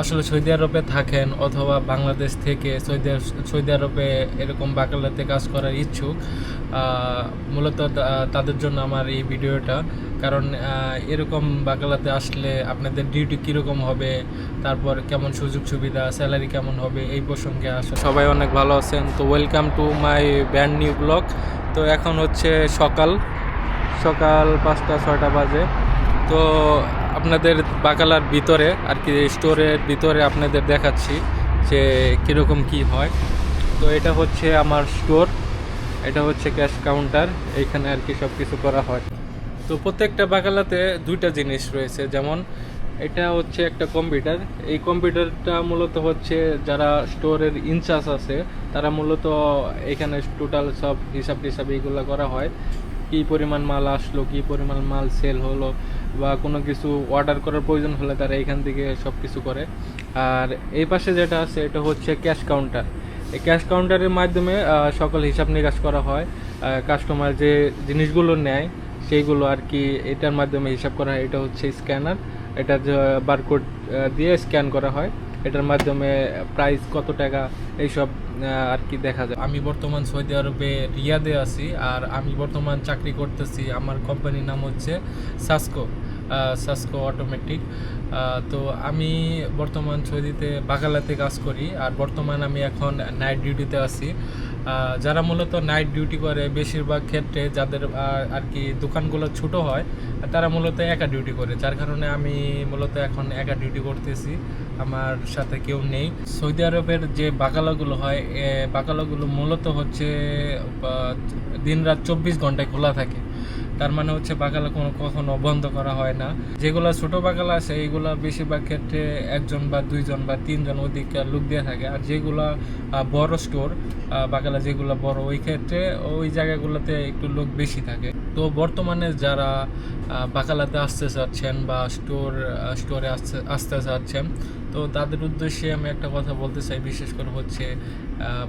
আসলে সৌদি আরবে থাকেন অথবা বাংলাদেশ থেকে সৌদি আরবে এরকম বাকালাতে কাজ করার ইচ্ছুক, মূলত তাদের জন্য আমার এই ভিডিওটা। কারণ এরকম বাকালাতে আসলে আপনাদের ডিউটি কীরকম হবে, তারপর কেমন সুযোগ সুবিধা, স্যালারি কেমন হবে, এই প্রসঙ্গে আসলে সবাই অনেক ভালো আছেন। তো welcome to my brand new blog. তো এখন হচ্ছে সকাল 5টা 6টা বাজে। তো আপনাদের বাকালার ভিতরে আর কি, স্টোরের ভিতরে আপনাদের দেখাচ্ছি যে কীরকম কি হয়। তো এটা হচ্ছে আমার স্টোর, এটা হচ্ছে ক্যাশ কাউন্টার, এইখানে আর কি সব কিছু করা হয়। তো প্রত্যেকটা বাকালাতে দুইটা জিনিস রয়েছে, যেমন এটা হচ্ছে একটা কম্পিউটার। এই কম্পিউটারটা মূলত হচ্ছে যারা স্টোরের ইনচার্জ আছে তারা মূলত এখানে টোটাল সব হিসাব টিসাব এইগুলো করা হয়। কী পরিমাণ মাল আসলো, কী পরিমাণ মাল সেল হলো, বা কোনো কিছু অর্ডার করার প্রয়োজন হলে তারা এখান থেকে সব কিছু করে। আর এই পাশে যেটা আছে এটা হচ্ছে ক্যাশ কাউন্টার। এই ক্যাশ কাউন্টারের মাধ্যমে সকল হিসাব নিকাশ করা হয়। কাস্টমার যে জিনিসগুলো নেয় সেইগুলো আর কি এটার মাধ্যমে হিসাব করা হয়। এটা হচ্ছে স্ক্যানার, এটা বারকোড দিয়ে স্ক্যান করা হয়। এটার মাধ্যমে প্রাইস কত টাকা এইসব আর কি দেখা যায়। আমি বর্তমান সৌদি আরবে রিয়াদে আছি, আর আমি বর্তমান চাকরি করতেছি। আমার কোম্পানির নাম হচ্ছে সাসকো অটোমেটিক। তো আমি বর্তমান সৌদিতে বাকালাতে কাজ করি, আর বর্তমান আমি এখন নাইট ডিউটিতে আছি। যারা মূলত নাইট ডিউটি করে বেশিরভাগ ক্ষেত্রে যাদের আর কি দোকানগুলো ছোট হয় তারা মূলত একা ডিউটি করে, যার কারণে আমি মূলত এখন একা ডিউটি করতেছি, আমার সাথে কেউ নেই। সৌদি আরবের যে বাকালাগুলো হয়, বাকালাগুলো মূলত হচ্ছে দিনরাত 24 ঘন্টায় খোলা থাকে। তার মানে হচ্ছে বাকালা কখনো বন্ধ করা হয় না। যেগুলো ছোট বাকালা আছে এইগুলো বেশিরভাগ ক্ষেত্রে একজন বা দুইজন বা তিনজন অধিক লোক দিয়ে থাকে। আর যেগুলো বড় স্টোর বাকালা, যেগুলো বড়, ওই ক্ষেত্রে ওই জায়গাগুলোতে একটু লোক বেশি থাকে। তো বর্তমানে যারা বাকালাতে আসতে চাচ্ছেন বা স্টোরে আসতে চাচ্ছেন, তো তাদের উদ্দেশ্যে আমি একটা কথা বলতে চাই। বিশেষ করে হচ্ছে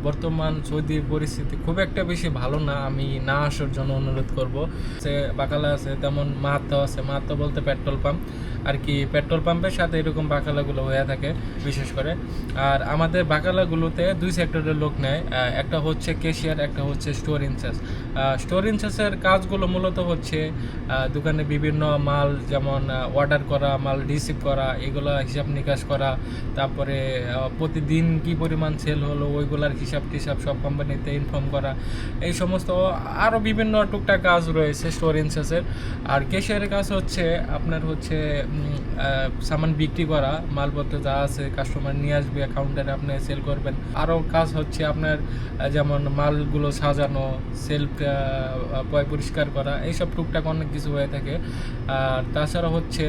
বর্তমান সৌদির পরিস্থিতি খুব একটা বেশি ভালো না, আমি না আসার জন্য অনুরোধ করব। সে বাকালা আছে, তেমন মাহাত্তা আছে। মাহাত্তা বলতে পেট্রোল পাম্প আর কি, পেট্রোল পাম্পের সাথে এরকম বাকালাগুলো হয়ে থাকে বিশেষ করে। আর আমাদের বাকালাগুলোতে দুই সেক্টরের লোক নেয়, একটা হচ্ছে ক্যাশিয়ার, একটা হচ্ছে স্টোর ইনচার্জ। স্টোর ইনচার্জের কাজগুলো মূলত হচ্ছে দোকানে বিভিন্ন মাল, যেমন অর্ডার করা, মাল রিসিভ করা, এগুলো হিসাব নিকাশ করা, তারপরে প্রতিদিন কি পরিমাণ সেল হলো ওইগুলার হিসাব টিসাব সব কোম্পানিতে ইনফর্ম করা, এই সমস্ত আরও বিভিন্ন টুকটাক কাজ রয়েছে স্টোর ইনচার্জের। আর ক্যাশিয়ারের কাজ হচ্ছে আপনার হচ্ছে সামান বিক্রি করা, মালপত্র যা আছে কাস্টমার নিয়ে আসবে, কাউন্টারে আপনি সেল করবেন। আরও কাজ হচ্ছে আপনার যেমন মালগুলো সাজানো, সেলফ পরিষ্কার করা, এইসব টুকটাক অনেক কিছু হয়ে থাকে। আর তাছাড়া হচ্ছে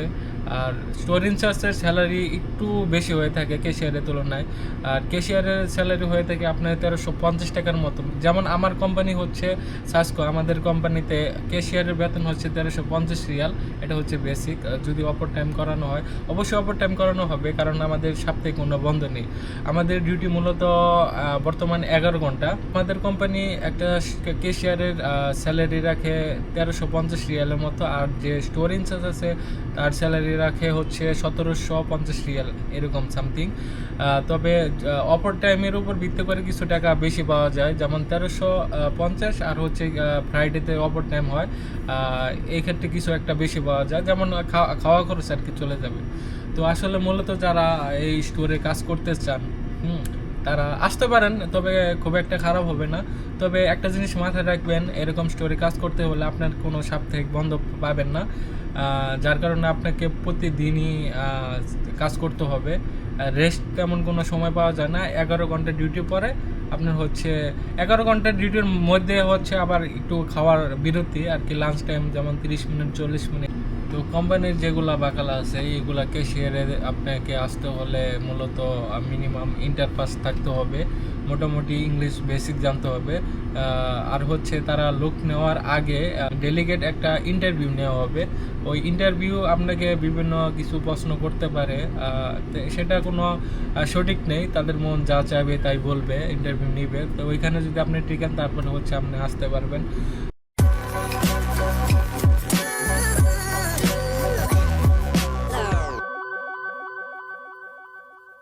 আর স্টোর ইনচার্জের স্যালারি একটু বেশি হয়ে থাকে ক্যাশিয়ারের তুলনায়। আর ক্যাশিয়ারের স্যালারি হয়ে থাকে আপনার 1350 টাকার মতো। যেমন আমার কোম্পানি হচ্ছে সাসকো, আমাদের কোম্পানিতে ক্যাশিয়ারের বেতন হচ্ছে 1350 রিয়াল। এটা হচ্ছে বেসিক। যদি ওভার টাইম করানো হয়, অবশ্যই ওভার টাইম করানো হবে, কারণ আমাদের সাপ্তাহিক কোনো বন্ধ নেই। আমাদের ডিউটি মূলত বর্তমান 11 ঘন্টা। আমাদের কোম্পানি একটা ক্যাশিয়ারের স্যালারি রাখে 1350 রিয়ালের মতো, আর যে স্টোর ইনচার্জ আছে তার স্যালারি রাখে হচ্ছে 1750 রিয়াল, এরকম সামথিং। তবে অপার টাইমের উপর ভিত্তি করে কিছু টাকা বেশি পাওয়া যায়, যেমন 1350। আর হচ্ছে ফ্রাইডেতে অপার টাইম হয়, এই ক্ষেত্রে কিছু একটা বেশি পাওয়া যায়, যেমন খাওয়া খরচ আর কি চলে যাবে। তো আসলে মূলত যারা এই স্টোরে কাজ করতে চান তারা আসতে পারেন, তবে খুব একটা খারাপ হবে না। তবে একটা জিনিস মাথায় রাখবেন, এরকম স্টোরে কাজ করতে হলে আপনার কোনো সাপ্তাহিক বন্ধ পাবেন না, যার কারণে আপনাকে প্রতিদিনই কাজ করতে হবে। রেস্ট তেমন কোনো সময় পাওয়া যায় না। 11 ঘন্টা ডিউটি পরে আপনার হচ্ছে 11 ঘন্টার ডিউটির মধ্যে হচ্ছে আবার একটু খাওয়ার বিরতি আর কি, লাঞ্চ টাইম, যেমন 30 মিনিট 40 মিনিট। তো কোম্পানির যেগুলো বাকালা আছে এইগুলা ক্যাশিয়ারে আপনাকে আসতে হলে মূলত মিনিমাম ইন্টার পাস থাকতে হবে, মোটামুটি ইংলিশ বেসিক জানতে হবে। আর হচ্ছে তারা লোক নেওয়ার আগে ডেলিগেট একটা ইন্টারভিউ নেওয়া হবে। ওই ইন্টারভিউ আপনাকে বিভিন্ন কিছু প্রশ্ন করতে পারে, সেটা কোনো সঠিক নেই, তাদের মন যা চাইবে তাই বলবে, ইন্টারভিউ নিবে। তো ওইখানে যদি আপনি টিকেন তারপরে হচ্ছে আপনি আসতে পারবেন।